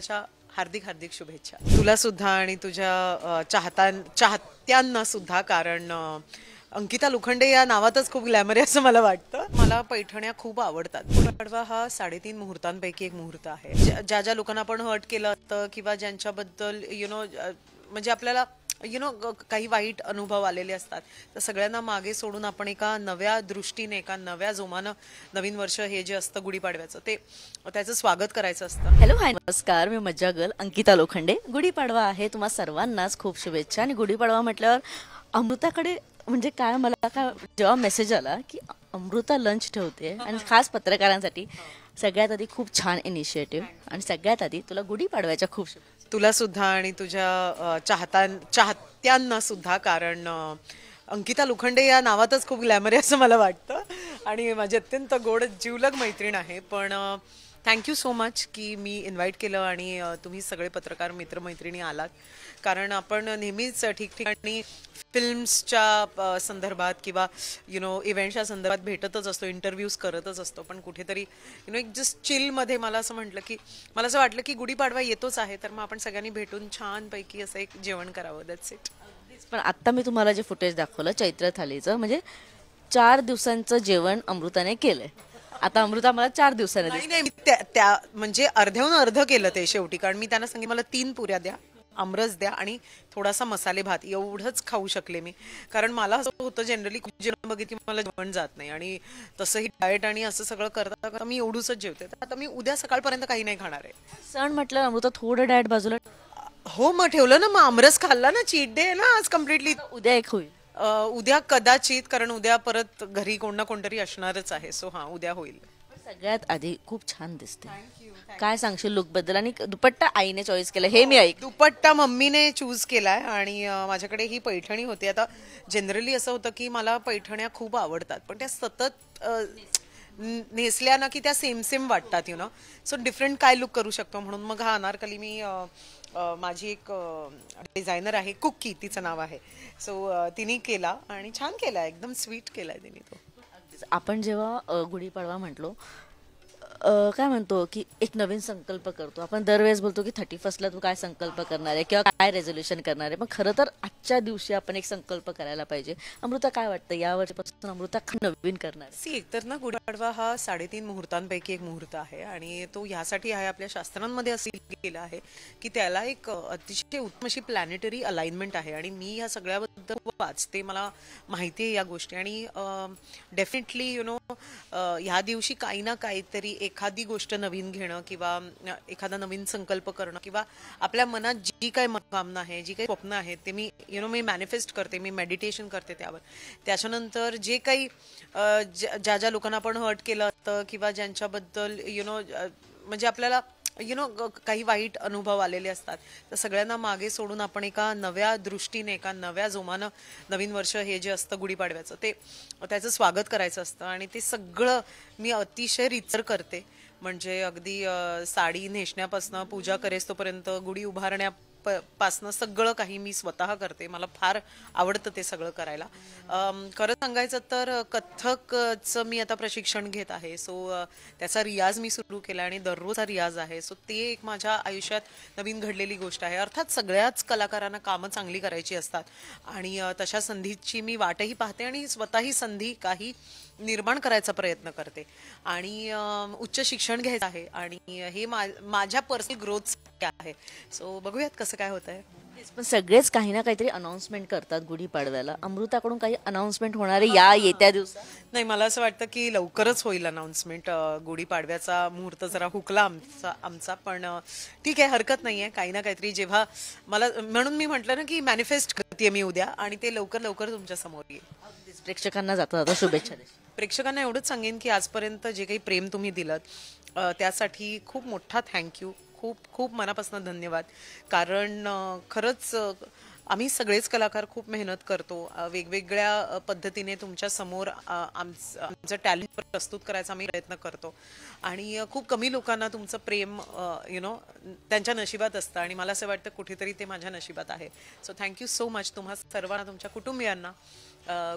गुढीपाडव्याच्या हार्दिक हार्दिक शुभेच्छा तुला सुद्धा आणि तुझ्या चाहत्यांना सुद्धा. कारण अंकिता लोखंडे या नावातच खूप ग्लॅमर आहे असं मला वाटतं. मला पैठण्या खूप आवडतात. गुढीपाडवा हा 3.5 मुहूर्तांपैकी एक मुहूर्त आहे. ज्या ज्या लोकांना आपण हर्ट केलं असतं किंवा ज्यांच्याबद्दल म्हणजे आपल्याला काही वाईट अनुभव आलेले असतात, तर सगळ्यांना मागे सोडून आपण एका नव्या दृष्टीने, एका नव्या जोमानं नवीन वर्ष हे जे असतं गुढीपाडव्याचं, त्याचं स्वागत करायचं असतं. हॅलो हाय नमस्कार, मी मज्जा गर्ल अंकिता लोखंडे. गुढीपाडवा आहे, तुम्हा सर्वांनाच खूप शुभेच्छा. आणि गुढीपाडवा म्हटल्यावर अमृताकडे म्हणजे काय, मला काय जेव्हा मेसेज आला की अमृता लंच ठेवते आणि खास पत्रकारांसाठी, सगळ्यात आधी खूप छान इनिशिएटिव्ह. आणि सगळ्यात आधी तुला गुढीपाडव्याच्या खूप शुभेच्छा. तुला सुद्धा आणि तुझ्या चाहत्यांना सुद्धा. कारण अंकिता लोखंडे या नावातच खूप ग्लॅमर आहे असं मला वाटतं. आणि माझी अत्यंत गोड जीवलग मैत्रीण आहे. पण थँक्यू सो मच की मी इन्व्हाइट केलं आणि तुम्ही सगळे पत्रकार मित्रमैत्रिणी आलात. कारण आपण नेहमीच ठिकठिकाणी फिल्म्सच्या संदर्भात किंवा इव्हेंटच्या संदर्भात भेटतच असतो, इंटरव्ह्यूज करतच असतो. पण कुठेतरी एक जस्ट चिलमध्ये मला असं वाटलं की गुढीपाडवा येतोच आहे, तर मग आपण सगळ्यांनी भेटून छानपैकी असं एक जेवण करावं. That's it. पण आत्ता मी तुम्हाला जे फुटेज दाखवलं चैत्र थालीचं, म्हणजे 4 दिवसांचं जेवण अमृताने केलंय. आता अमृता मला 4 दिवसाने नाही नाही, मी त्या म्हणजे अर्ध्याहून अर्ध केलं ते शेवटी. कारण मी त्यांना सांगितलं मला 3 पुऱ्या द्या, आमरस द्या आणि थोडासा मसाले भात, एवढंच खाऊ शकले मी. कारण मला असं होतं जनरली खूप जेवण बघितली मला जेवण जात नाही. आणि तसंही डाएट आणि असं सगळं करता करता मी एवढूच जेवते. तर आता मी उद्या सकाळपर्यंत काही नाही खाणार आहे. सण म्हटलं अमृता थोडं डाएट बाजूला. हो, मग ठेवलं ना, मग आमरस खाल्ला ना, चीट डे आहे ना आज कम्प्लिटली. उद्या एक होईल. उद्या कदाचित, कारण उद्या परत घरी कोण ना कोणतरी असणारच आहे. सो हा, उद्या होईल. सगळ्यात आधी खूप छान दिसते. काय सांगशील लुक बद्दल? आणि दुपट्टा आईने चॉईस केला हे मी ऐक. दुपट्टा मम्मीने चूज केलाय आणि माझ्याकडे ही पैठणी होती. आता जनरली असं होतं की मला पैठण्या खूप आवडतात, पण त्या सतत नेसल्या ना की त्या सेम सेम वाटतात. सो डिफरंट काय लुक करू शकतो, म्हणून मग हा अनारकली मी माझी एक डिझायनर आहे, कुकी तिचं नाव आहे. सो तिने केला आणि छान केला, एकदम स्वीट केलाय तिने तो. आपण जेव्हा गुढीपाडवा म्हटलो, काय म्हणतो की एक नवीन संकल्प करतो आपण. दरवेळेस बोलतो की 31ला तू काय संकल्प करणार आहे किंवा काय रेझोल्युशन करणार आहे, पण खरं तर आजच्या दिवशी आपण एक संकल्प करायला पाहिजे. अमृता काय वाटतं, या वर्षीपासून अमृता नवीन करणार? एकतर ना, गुढीपाडवा हा 3.5 मुहूर्तांपैकी एक मुहूर्त आहे आणि तो ह्यासाठी आहे, आपल्या शास्त्रांमध्ये असं केलं आहे की त्याला एक अतिशय उत्तम अशी प्लॅनेटरी अलाइनमेंट आहे. आणि मी या सगळ्याबद्दल वाचते, मला माहिती आहे या गोष्टी. आणि डेफिनेटली ह्या दिवशी काही ना काहीतरी एखादी गोष्ट नवीन घेणं किंवा एखादा नवीन संकल्प करणं किंवा आपल्या मनात जी काही मनोकामना आहे, जी काही स्वप्न आहेत, ते मी मॅनिफेस्ट करते, मी मेडिटेशन करते त्यावर. त्याच्यानंतर जे काही ज्या ज्या लोकांना आपण हर्ट केलं असतं किंवा ज्यांच्याबद्दल म्हणजे आपल्याला काही वाईट अनुभव आलेले असतात, तर सगळ्यांना मागे सोडून आपण एका नव्या दृष्टीने, एका नव्या जोमानं नवीन वर्ष हे जे असतं गुढीपाडव्याचं, त्याचं स्वागत करायचं असतं. आणि ते सगळं मी अतिशय रीतसर करते. म्हणजे अगदी साडी नेसण्यापासनं पूजा करेस्तोपर्यंत, गुढी पासनं सगळं काही मी स्वतः करते. मला फार आवडतं ते सगळं करायला. खरं सांगायचं तर कथ्थकचं मी आता प्रशिक्षण घेत आहे. सो त्याचा रियाज मी सुरू केला आणि दररोजचा रियाज आहे. सो ते एक माझ्या आयुष्यात नवीन घडलेली गोष्ट आहे. अर्थात सगळ्याच कलाकारांना कामं चांगली करायची असतात आणि तशा संधीची मी वाटही पाहते आणि स्वतःही संधी काही निर्माण करायचा प्रयत्न करते. आणि उच्च शिक्षण घ्यायचं आहे आणि हे माझ्या पर्सनल ग्रोथ आहे. सो बघूयात कसं काय होत आहे. पण सगळेच काही ना काहीतरी अनाउन्समेंट करतात गुढीपाडव्याला. अमृताकडून काही अनाउन्समेंट होणार आहे या येत्या दिवसात? नाही, मला असं वाटतं की लवकरच होईल अनाउन्समेंट. गुढीपाडव्याचा मुहूर्त जरा हुकला आमचा पण ठीक आहे, हरकत नाही आहे. काही ना काहीतरी जेव्हा म्हणून मी म्हटलं ना की मॅनिफेस्ट करते मी उद्या, आणि ते लवकर लवकर तुमच्या समोर येईल. प्रेक्षकांना जाता जाता शुभेच्छा दे. प्रेक्षकांना एवढंच सांगेन की आजपर्यंत जे काही प्रेम तुम्ही दिलं त्यासाठी खूप मोठा थँक्यू, खूप खूप मनापासून धन्यवाद. कारण खरंच आम्ही सगळेच कलाकार खूप मेहनत करतो, वेगवेगळ्या पद्धतीने तुमच्या समोर आमचं टॅलेंट प्रस्तुत करायचा आम्ही प्रयत्न करतो. आणि खूप कमी लोकांना तुमचं प्रेम त्यांच्या नशिबात असतं आणि मला असं वाटतं कुठेतरी ते माझ्या नशिबात आहे. So thank you so much. तुम्हा सर्वांना, तुमच्या कुटुंबियांना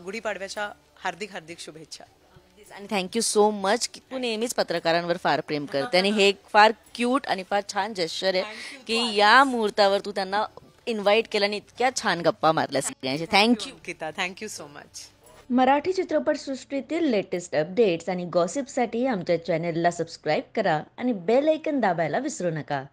गुढीपाडव्याच्या हार्दिक हार्दिक शुभेच्छा. आणि थँक्यू सो मच की तू नेहमीच पत्रकारांवर फार प्रेम करते आणि हे एक फार क्यूट आणि फार छान जेस्चर आहे की या मुहूर्तावर तू त्यांना इन्व्हाइट केलं आणि इतक्या छान गप्पा मारल्या सगळ्यांशी. Thank you. Ankita, thank you so much. Marathi चित्रपटसृष्टीतील लेटेस्ट अपडेट्स आणि गॉसिपसाठी आमच्या चॅनेलला सबस्क्राईब करा आणि बेल ऐकन दाबायला विसरू नका.